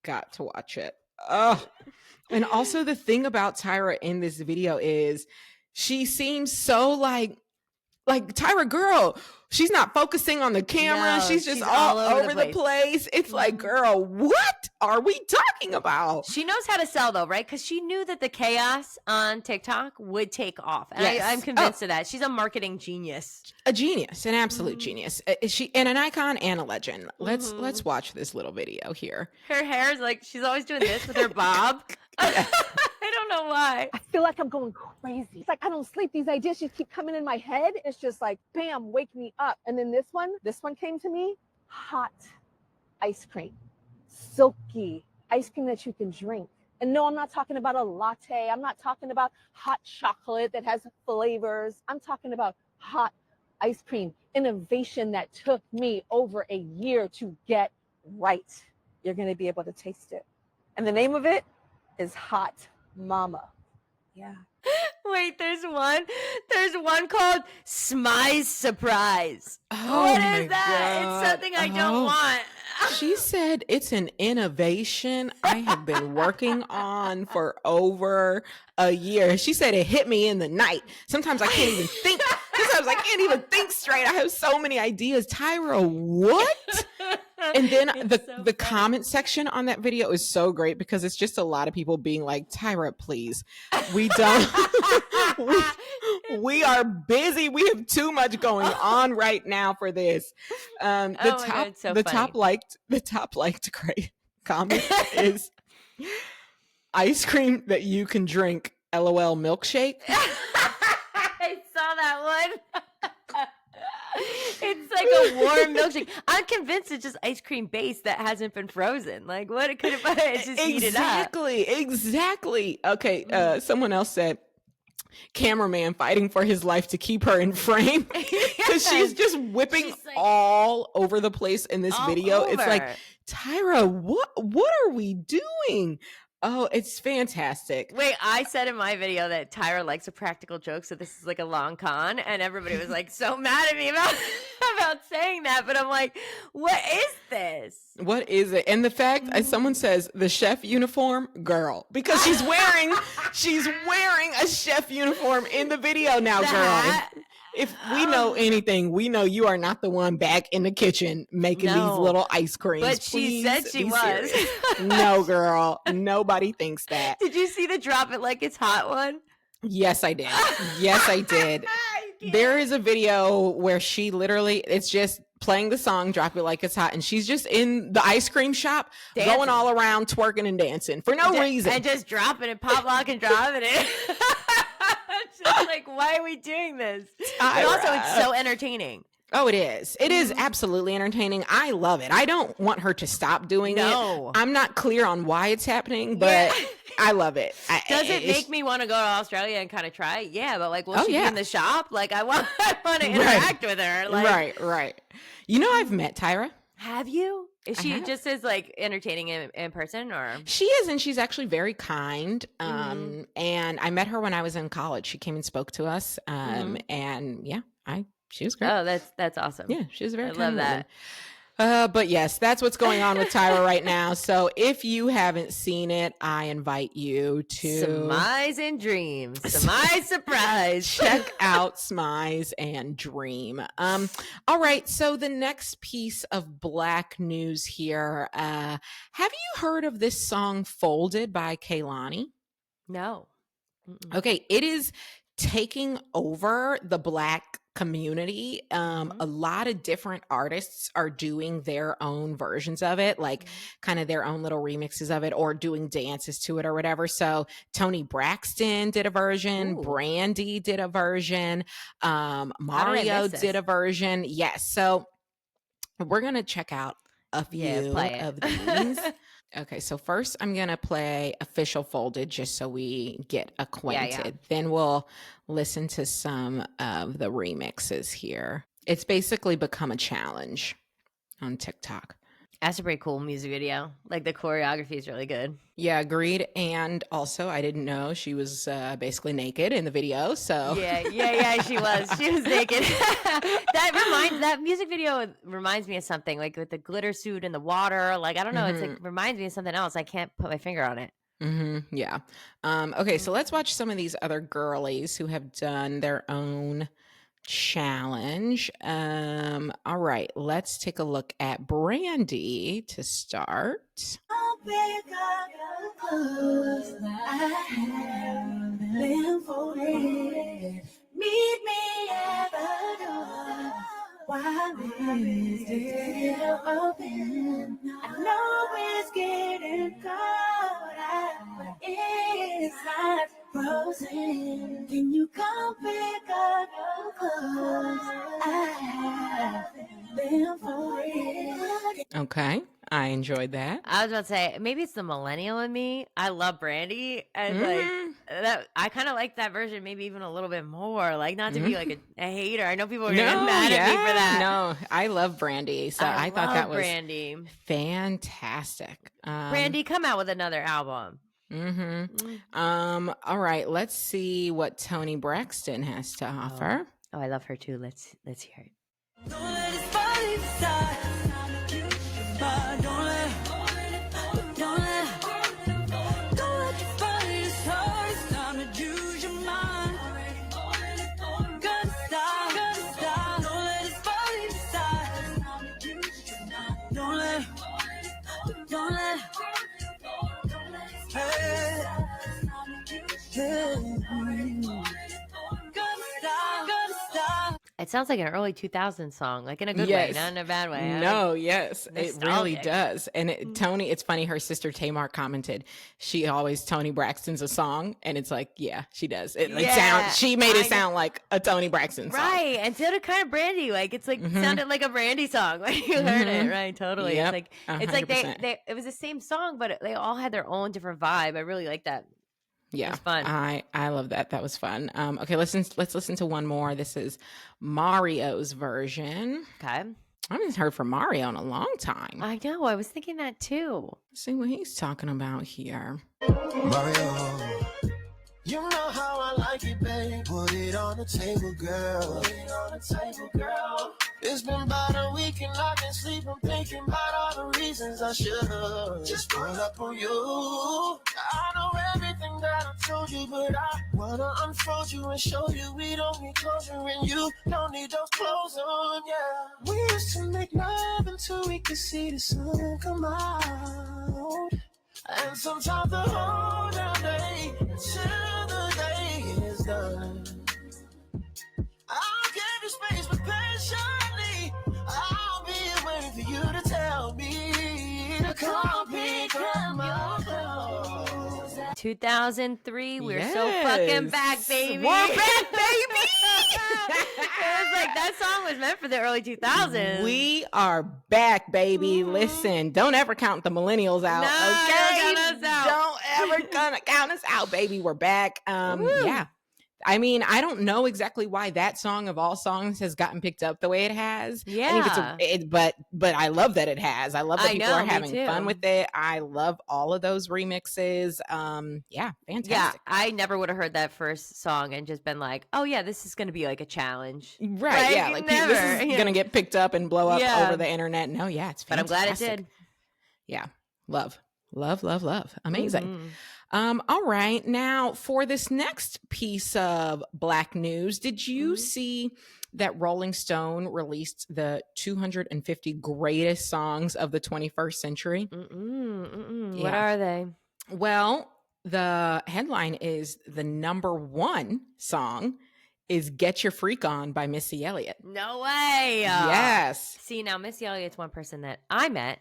got to watch it. Oh. And also the thing about Tyra in this video is she seems so like Tyra girl. She's not focusing on the camera. No, she's just all over the place. It's like, girl, what are we talking about? She knows how to sell though, right? Because she knew that the chaos on TikTok would take off. And I'm convinced of that. She's a marketing genius. A genius, an absolute genius. She and an icon and a legend. Let's watch this little video here. Her hair is like, she's always doing this with her bob. I don't know why. I feel like I'm going crazy. It's like I don't sleep. These ideas just keep coming in my head. It's just like, bam, wake me up. And then this one came to me. Hot ice cream. Silky ice cream that you can drink. And no, I'm not talking about a latte. I'm not talking about hot chocolate that has flavors. I'm talking about hot ice cream. Innovation that took me over a year to get right. You're going to be able to taste it. And the name of it is Hot Mama. Yeah. Wait, there's one called Smize Surprise. Oh, what is that? God. It's something I don't want. She said it's an innovation I have been working on for over a year. She said it hit me in the night. Sometimes I can't even think. Sometimes I can't even think straight. I have so many ideas. Tyra, what? And then the comment section on that video is so great because it's just a lot of people being like, Tyra, please, we don't, we are busy. We have too much going on right now for this. The top liked great comment is ice cream that you can drink. LOL milkshake. I saw that one. It's like a warm milkshake. I'm convinced it's just ice cream base that hasn't been frozen. Like what it could have been, it's just heated up. Exactly. Okay. Someone else said cameraman fighting for his life to keep her in frame because she's just whipping all over the place in this video. It's like, Tyra, what are we doing? Oh, it's fantastic. Wait, I said in my video that Tyra likes a practical joke, so this is like a long con, and everybody was like so mad at me about saying that, but I'm like, what is this? What is it? And the fact, as someone says, the chef uniform, girl, because she's wearing a chef uniform in the video now, girl. If we know anything, we know you are not the one back in the kitchen making these little ice creams. But she said she was. No, girl. Nobody thinks that. Did you see the drop it like it's hot one? Yes, I did. Yes, I did. There is a video where she literally, it's just playing the song Drop It Like It's Hot, and she's just in the ice cream shop going all around twerking and dancing for no reason. And just dropping it, pop lock and dropping it. It's just like, why are we doing this? But also, it's so entertaining. Oh, it is. It is absolutely entertaining. I love it. I don't want her to stop doing it. I'm not clear on why it's happening, but I love it. Does it make me want to go to Australia and kind of try it? Yeah, but like, will she be in the shop? Like, I want to interact with her. Like, right. You know, I've met Tyra. Have you? Is she just as like entertaining in person, or she is, and she's actually very kind. And I met her when I was in college. She came and spoke to us. And she was great. Oh, that's awesome. Yeah, she was a very kind love woman. that. But yes, that's what's going on with Tyra right now. So if you haven't seen it, I invite you to Smize and Dream. Smize Surprise. Check out Smize and Dream. All right. So the next piece of Black news here. Have you heard of this song Folded by Kehlani? No. Okay. It is taking over the Black community. A lot of different artists are doing their own versions of it, like kind of their own little remixes of it, or doing dances to it or whatever. So Toni Braxton did a version. Brandy did a version. Mario did a version. Yes. So we're going to check out a few of these. Okay, so first I'm going to play Official Folded just so we get acquainted. Then we'll listen to some of the remixes here. It's basically become a challenge on TikTok. That's a pretty cool music video. Like the choreography is really good. Yeah, agreed. And also, I didn't know she was basically naked in the video. So yeah, she was. She was naked. That music video reminds me of something, like with the glitter suit in the water. Like, I don't know. It's like reminds me of something else. I can't put my finger on it. Yeah. Okay, so let's watch some of these other girlies who have done their own challenge. All right, let's take a look at Brandy to start. Meet me at the door while it's still open. I know it's getting cold, but it's not frozen. Can you come pick up your clothes? I have them for it. Okay, I enjoyed that. I was about to say, maybe it's the millennial in me. I love Brandy, and like that. I kind of like that version, maybe even a little bit more. Like, not to be like a hater. I know people are gonna get mad at me for that. No, I love Brandy, so I thought that was Brandy. Fantastic. Brandy, come out with another album. All right, let's see what Toni Braxton has to offer. Oh, I love her too. Let's hear it. Don't let it fall inside. Don't let it fall inside. It's time to use your mind. Gotta stop. Don't let it fall inside. Don't let It sounds like an early 2000s song, like in a good Yes. way, not in a bad way. No, yes, it really Nostalgic. does. And Tony, it's funny. Her sister Tamar commented, she always Tony Braxton's a song, and it's like, yeah, she does. She made it sound like a Tony Braxton song, right? And so did kind of Brandy. Like it's like sounded like a Brandy song. Like you heard it, right? Totally. Yep, It's like 100%. they it was the same song, but they all had their own different vibe. I really like that. Yeah, it was fun. I love that. That was fun. Okay, let's listen to one more. This is Mario's version. Okay. I haven't heard from Mario in a long time. I know. I was thinking that too. Let's see what he's talking about here. Mario, you know how I like it, babe. Put it on the table, girl. Put it on the table, girl. It's been about a week and I can't sleep. I'm thinking about all the reasons I should just pull up on you. I know everything that I told you, but I wanna unfold you and show you we don't need closure and you don't need those clothes on, yeah. We used to make love until we could see the sun come out. And sometimes the whole damn day until the day is done. I'll give you space, but patiently I'll be waiting for you to tell me to come pick up my clothes. 2003, we're so fucking back, baby. We're back, baby. It was like that song was meant for the early 2000s. We are back, baby. Listen, don't ever count the millennials out. No, Okay, don't count us out. Don't ever count us out, baby. We're back. Yeah. I mean, I don't know exactly why that song of all songs has gotten picked up the way it has. Yeah. I think but I love that it has. I love that people are me having too. fun with it. I love all of those remixes. Yeah, fantastic. Yeah, I never would have heard that first song and just been like, oh yeah, this is going to be like a challenge. Right, yeah. Like this is going to get picked up and blow up over the internet. No, yeah, it's fantastic. But I'm glad it did. Yeah. Love. Amazing. Mm-hmm. All right. Now, for this next piece of Black news, did you see that Rolling Stone released the 250 greatest songs of the 21st century? Yeah. What are they? Well, the headline is the number one song is Get Your Freak On by Missy Elliott. No way. Yes. See, now Missy Elliott's one person that I met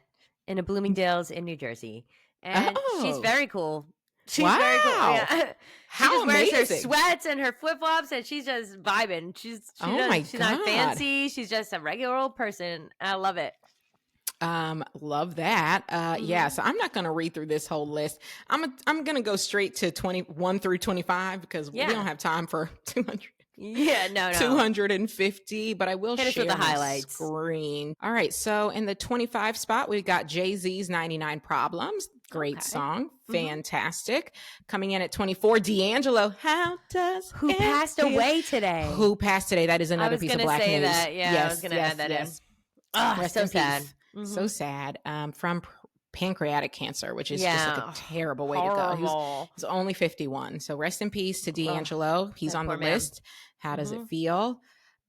in a Bloomingdale's in New Jersey. And she's very cool. She's very cool. Yeah. How she just amazing. wears her sweats and her flip flops, and she's just vibing. She's not fancy. She's just a regular old person. I love it. Love that. Yeah. So I'm not going to read through this whole list. I'm going to go straight to 21 through 25 because we don't have time for 200. Yeah, no. 250, but I will Hit us share with the my highlights. screen. All right, so in the 25 spot, we got Jay-Z's 99 Problems. Great song. Fantastic. Coming in at 24, D'Angelo. Who passed away today? Who passed today? That is another piece of Black news. That. Yeah, yes, I was going to add that in. Oh, Rest so sad. So sad. From pancreatic cancer, which is just like a terrible way to go. He's only 51. So rest in peace to D'Angelo. He's on the list. How does it feel?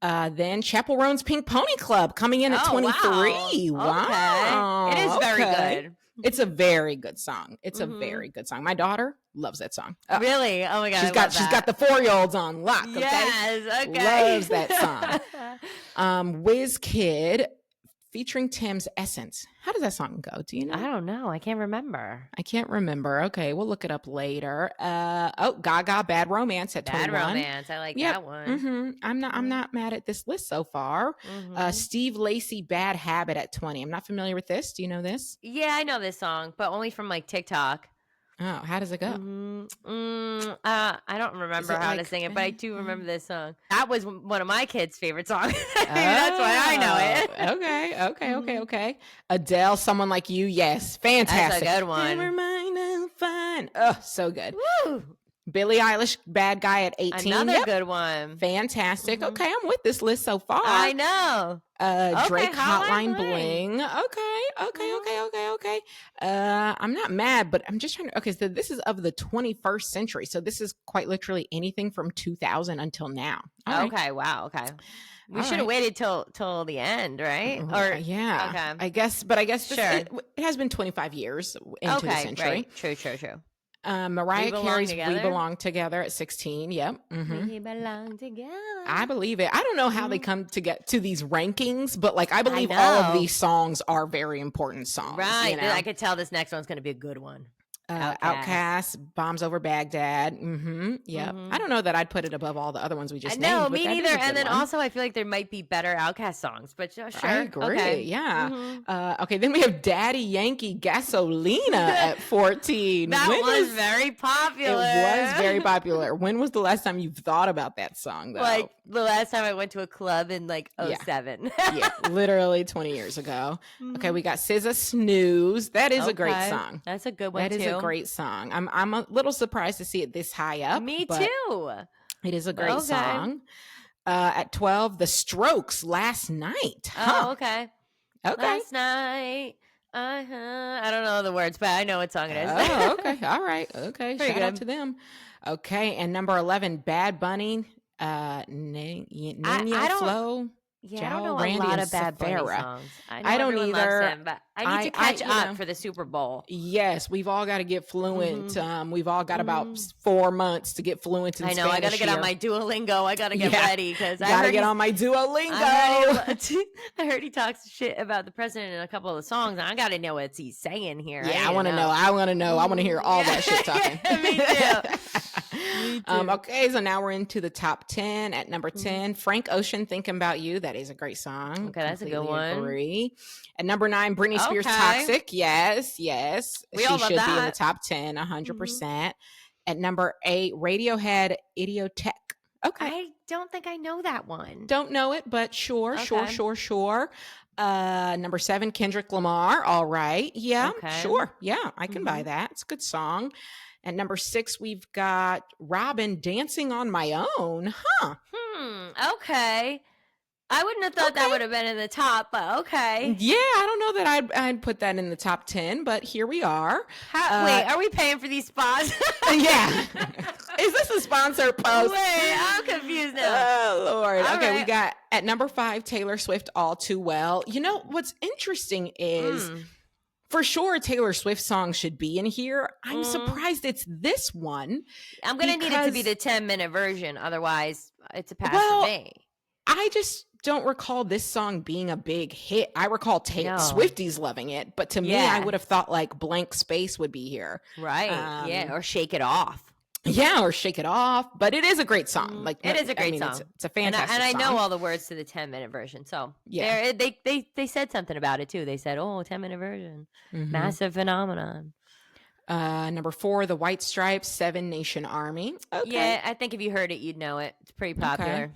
Then Chappell Roan's Pink Pony Club coming in at 23. Wow. Okay. It is very good. It's a very good song. It's a very good song. My daughter loves that song. Really? Oh my God. She's got the 4-year-olds on lock. Okay? Yes. Okay. Loves that song. WizKid featuring Tim's Essence. How does that song go? Do you know? I don't know. I can't remember. Okay, we'll look it up later. Gaga, Bad Romance at 21. Bad Romance. I like that one. I'm not mad at this list so far. Steve Lacy, Bad Habit at 20. I'm not familiar with this. Do you know this? Yeah, I know this song, but only from like TikTok. Oh, how does it go? I don't remember how to sing it, but I do remember this song. That was one of my kids' favorite songs. That's why I know it. Okay. Adele, Someone Like You. Yes, fantastic. That's a good one. Never mind, I'm fine. Oh, so good. Woo! Billie Eilish, Bad Guy at 18. Another good one. Fantastic. Okay, I'm with this list so far. I know. Drake, Hotline Bling. Okay. I'm not mad, but I'm just trying to. Okay, so this is of the 21st century. So this is quite literally anything from 2000 until now. Okay. Wow. Okay. We should have waited till the end, right? Or yeah. Okay. I guess sure. It has been 25 years into the century. Right. True. Mariah Carey's Together? We Belong Together at 16. Yep. Mm-hmm. We belong together. I believe it. I don't know how they come to get to these rankings, but like I believe all of know. these songs are very important songs. Right. You know? I could tell this next one's going to be a good one. Outcast, Bombs Over Baghdad. Mm-hmm. Yeah. I don't know that I'd put it above all the other ones we just named. No, but me that is a neither. good And then one. also, I feel like there might be better Outcast songs, but sure. I agree. Okay. Yeah. Okay. Then we have Daddy Yankee Gasolina at 14. That was very popular. It was very popular. When was the last time you thought about that song, though? Like the last time I went to a club in like 07. Yeah, literally 20 years ago. Okay, we got SZA Snooze. That is a great song. That's a good one, That is a great song. I'm a little surprised to see it this high up. Me too. It is a great song. At 12, The Strokes, Last Night. Oh, okay. Okay. Last night. I don't know the words, but I know what song it is. Oh, okay. All right. Okay. Pretty Shout out good. to them. Okay. And number 11, Bad Bunny, Nino Flow. Yeah, I don't know Randy a lot and of Bad Bunny Safara. songs. I don't everyone either. loves him, but I need to catch up for the Super Bowl. Yes, we've all got to get fluent. We've all got about 4 months to get fluent in Spanish. I got to get on my Duolingo. I got to get ready because I got to heard get on my Duolingo. I heard he talks shit about the president in a couple of the songs, and I got to know what he's saying here. Yeah, I want to know. I want to know. I want to hear all that shit talking. Me too. Okay, so now we're into the top 10. At number 10, Frank Ocean, Thinking About You. That is a great song. Okay, that's a good one. Agree. At number 9, Britney Spears, Toxic. Yes. We she all love should be in the that. top 10, 100%. At number 8, Radiohead, Idiotech. Okay. I don't think I know that one. Don't know it, but sure. Number 7, Kendrick Lamar. All right. Yeah, sure. Yeah, I can buy that. It's a good song. At number 6, we've got Robin, Dancing on My Own. Huh. Okay. I wouldn't have thought that would have been in the top, but okay. Yeah, I don't know that I'd put that in the top 10, but here we are. Wait, are we paying for these spots? Yeah. Is this a sponsor post? Wait, I'm confused now. Oh, Lord. All okay, right. we got at number 5, Taylor Swift, All Too Well. You know, what's interesting is for sure Taylor Swift songs should be in here. I'm surprised it's this one. I'm going to need it to be the 10-minute version. Otherwise, it's a pass for me. I just don't recall this song being a big hit. I recall Swifties loving it, but to me, I would have thought like Blank Space would be here. Right. Or Shake It Off. Yeah, or Shake It Off. But it is a great song. Like it is a great song. It's a fantastic song. And I know all the words to the 10-minute version. So yeah, they said something about it too. They said, 10-minute version. Massive phenomenon. Number 4, The White Stripes, 7 Nation Army. Okay. Yeah, I think if you heard it, you'd know it. It's pretty popular.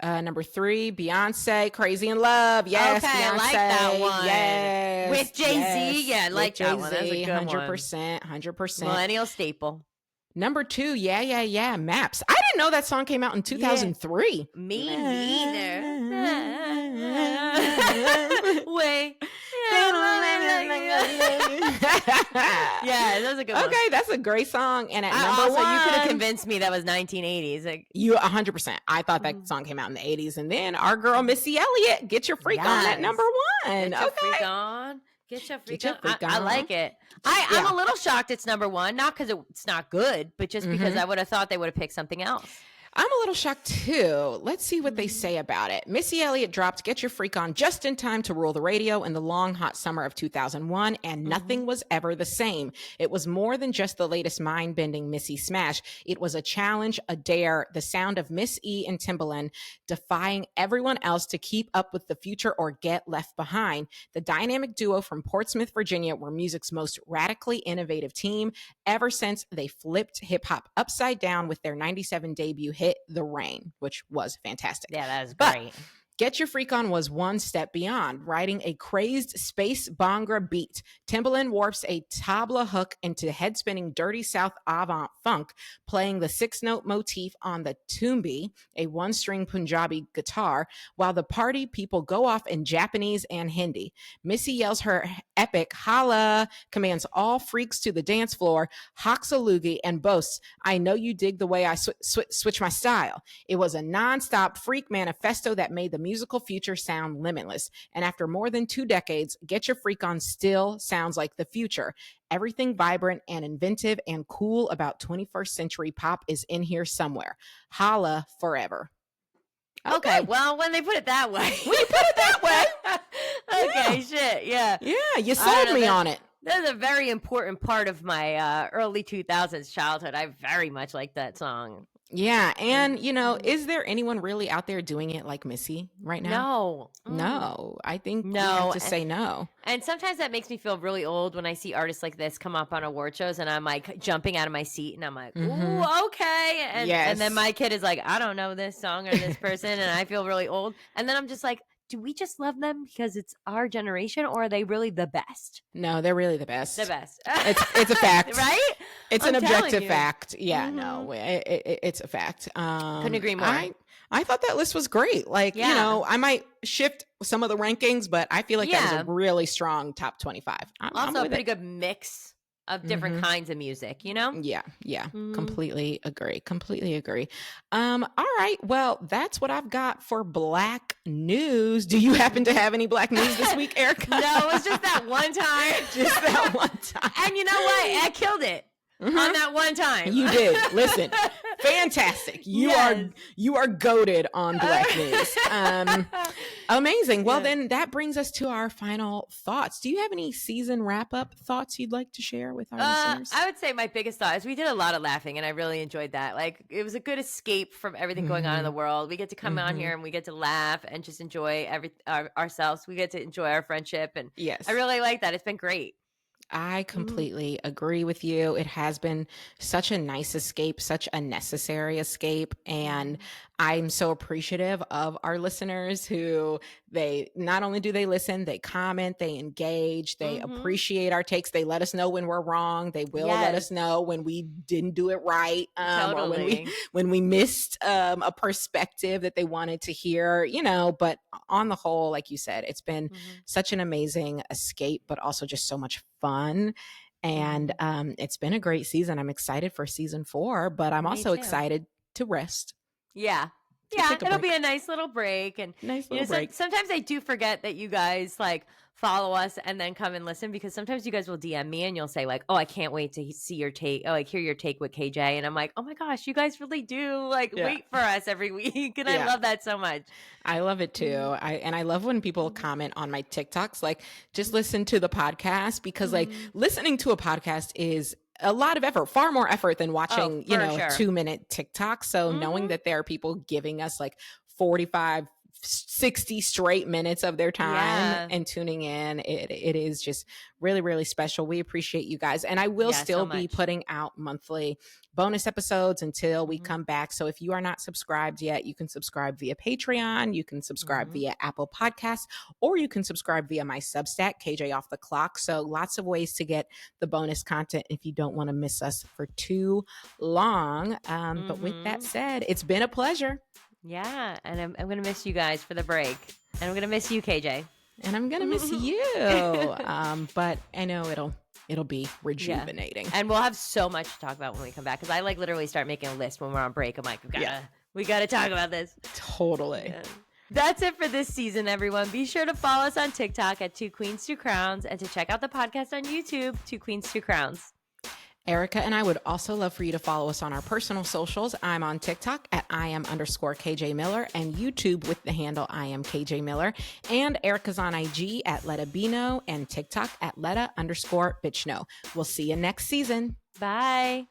Okay. Number 3, Beyonce, Crazy in Love. Yes, okay, Beyonce. I like that one. Yes. With Jay-Z. Yeah, I like that one. That's a good 100%. 100%. Millennial staple. Number 2, yeah, Maps. I didn't know that song came out in 2003. Yeah. Me neither. Wait. Yeah, that was a good one. Okay, that's a great song. And at number 1, you could have convinced me that was 1980s. Like, you 100%. I thought that song came out in the 80s. And then our girl Missy Elliott, Get Your Freak On at number 1. Get your freak on. Get your freak on. I like it. I'm a little shocked it's number 1, not because it's not good, but just because I would have thought they would have picked something else. I'm a little shocked too. Let's see what they say about it. Missy Elliott dropped Get Your Freak On just in time to rule the radio in the long, hot summer of 2001, and nothing was ever the same. It was more than just the latest mind-bending Missy smash. It was a challenge, a dare, the sound of Miss E and Timbaland defying everyone else to keep up with the future or get left behind. The dynamic duo from Portsmouth, Virginia were music's most radically innovative team ever since they flipped hip-hop upside down with their 97 debut hit, The Rain, which was fantastic. Yeah, that is great. But Get Your Freak On was one step beyond, writing a crazed space bongra beat. Timbaland warps a tabla hook into head-spinning Dirty South avant funk, playing the 6-note motif on the tumbi, a one-string Punjabi guitar, while the party people go off in Japanese and Hindi. Missy yells her epic holla, commands all freaks to the dance floor, hawks a loogie, and boasts, I know you dig the way I switch my style. It was a non-stop freak manifesto that made the musical future sound limitless. And after more than 2 decades, Get Your Freak On still sounds like the future. Everything vibrant and inventive and cool about 21st century pop is in here somewhere. Holla forever. Okay, well, when they put it that way. When you put it that way. Okay, shit, yeah. Yeah, you sold me on it. That's a very important part of my early 2000s childhood. I very much like that song. Yeah, and is there anyone really out there doing it like Missy right now? No, I think we have to say no. And sometimes that makes me feel really old when I see artists like this come up on award shows, and I'm like jumping out of my seat, and I'm like, ooh, okay. And then my kid is like, I don't know this song or this person, and I feel really old. And then I'm just like, do we just love them because it's our generation, or are they really the best? No, they're really the best. The best. It's a fact. Right? It's an objective fact. Yeah, no, it's a fact. Couldn't agree more. I thought that list was great. Like, I might shift some of the rankings, but I feel like that was a really strong top 25. Also a pretty good mix of different kinds of music, Yeah. Completely agree. All right. Well, that's what I've got for Black news. Do you happen to have any Black news this week, Erica? No, it was just that one time. Just that one time. And you know what? I killed it. On that one time. You did. Listen, fantastic. You are goated on Black news. Amazing. Well, then that brings us to our final thoughts. Do you have any season wrap-up thoughts you'd like to share with our listeners? I would say my biggest thought is we did a lot of laughing, and I really enjoyed that. Like, it was a good escape from everything going on in the world. We get to come on here and we get to laugh and just enjoy ourselves. We get to enjoy our friendship, and I really like that. It's been great. I completely agree with you. It has been such a nice escape, such a necessary escape. And I'm so appreciative of our listeners who they not only do they listen, they comment, they engage, they appreciate our takes. They let us know when we're wrong. They will let us know when we didn't do it right. Or when we missed a perspective that they wanted to hear, but on the whole, like you said, it's been such an amazing escape, but also just so much fun. And it's been a great season. I'm excited for season 4, but I'm also excited to rest. Yeah. Yeah, it'll be a nice little break. And sometimes I do forget that you guys follow us and then come and listen, because sometimes you guys will DM me and you'll say like, oh, I can't wait to see your take. Oh, hear your take with KJ. And I'm like, oh my gosh, you guys really do wait for us every week. And I love that so much. I love it too. I love when people comment on my TikToks, like, just listen to the podcast, because listening to a podcast is a lot of effort, far more effort than watching, 2-minute TikTok. So knowing that there are people giving us 45, 60 straight minutes of their time and tuning in, it is just really, really special. We appreciate you guys. And I will still be putting out monthly bonus episodes until we come back. So if you are not subscribed yet, you can subscribe via Patreon, you can subscribe via Apple Podcasts, or you can subscribe via my Substack, KJ Off the Clock. So lots of ways to get the bonus content if you don't want to miss us for too long. But with that said, it's been a pleasure. Yeah, and I'm going to miss you guys for the break. And I'm going to miss you, KJ. And I'm going to miss you. But I know it'll be rejuvenating. Yeah. And we'll have so much to talk about when we come back, because I literally start making a list when we're on break. I'm like, we got to talk about this. Totally. Yeah. That's it for this season, everyone. Be sure to follow us on TikTok at 2 Queens 2 Crowns, and to check out the podcast on YouTube, 2 Queens 2 Crowns. Erica and I would also love for you to follow us on our personal socials. I'm on TikTok at @Iam_KJ Miller, and YouTube with the handle IamKJ Miller. And Erica's on IG at LettaBino, and TikTok at Letta_Bitchno. We'll see you next season. Bye.